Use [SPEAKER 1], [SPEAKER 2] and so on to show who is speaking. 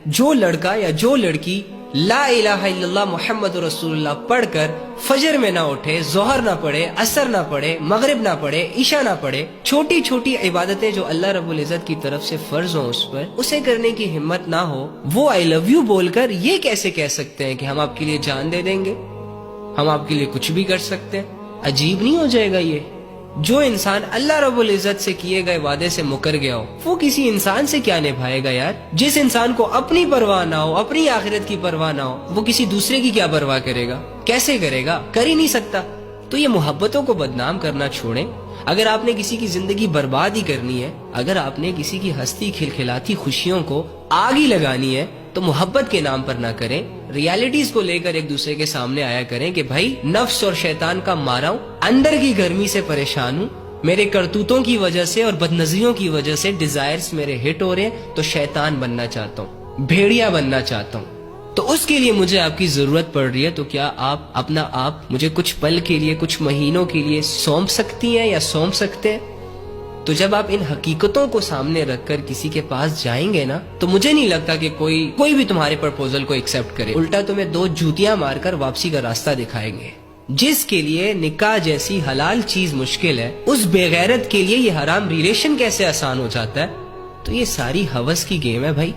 [SPEAKER 1] جو لڑکا یا جو لڑکی لا الہ الا اللہ محمد رسول اللہ پڑھ کر فجر میں نہ اٹھے، ظہر نہ پڑھے، عصر نہ پڑھے، مغرب نہ پڑھے، عشاء نہ پڑھے، چھوٹی چھوٹی عبادتیں جو اللہ رب العزت کی طرف سے فرض ہوں اس پر، اسے کرنے کی ہمت نہ ہو، وہ آئی لو یو بول کر یہ کیسے کہہ سکتے ہیں کہ ہم آپ کے لیے جان دے دیں گے، ہم آپ کے لیے کچھ بھی کر سکتے ہیں؟ عجیب نہیں ہو جائے گا یہ؟ جو انسان اللہ رب العزت سے کیے گئے وعدے سے مکر گیا ہو، وہ کسی انسان سے کیا نبھائے گا یار؟ جس انسان کو اپنی پرواہ نہ ہو، اپنی آخرت کی پرواہ نہ ہو، وہ کسی دوسرے کی کیا پرواہ کرے گا؟ کیسے کرے گا؟ کر ہی نہیں سکتا۔ تو یہ محبتوں کو بدنام کرنا چھوڑیں۔ اگر آپ نے کسی کی زندگی برباد ہی کرنی ہے، اگر آپ نے کسی کی ہستی کھلکھلاتی خوشیوں کو آگ ہی لگانی ہے، تو محبت کے نام پر نہ کریں، ریالٹیز کو لے کر ایک دوسرے کے سامنے آیا کریں کہ بھائی نفس اور شیطان کا مارا ہوں، اندر کی گرمی سے پریشان ہوں، میرے کرتوتوں کی وجہ سے اور بدنظریوں کی وجہ سے ڈیزائرز میرے ہٹ ہو رہے ہیں، تو شیطان بننا چاہتا ہوں، بھیڑیا بننا چاہتا ہوں، تو اس کے لیے مجھے آپ کی ضرورت پڑ رہی ہے، تو کیا آپ اپنا آپ مجھے کچھ پل کے لیے، کچھ مہینوں کے لیے سونپ سکتی ہیں یا سونپ سکتے ہیں؟ تو جب آپ ان حقیقتوں کو سامنے رکھ کر کسی کے پاس جائیں گے نا، تو مجھے نہیں لگتا کہ کوئی بھی تمہارے پرپوزل کو ایکسپٹ کرے، الٹا تمہیں دو جوتیاں مار کر واپسی کا راستہ دکھائیں گے۔ جس کے لیے نکاح جیسی حلال چیز مشکل ہے، اس بے غیرت کے لیے یہ حرام ریلیشن کیسے آسان ہو جاتا ہے؟ تو یہ ساری ہوس کی گیم ہے بھائی۔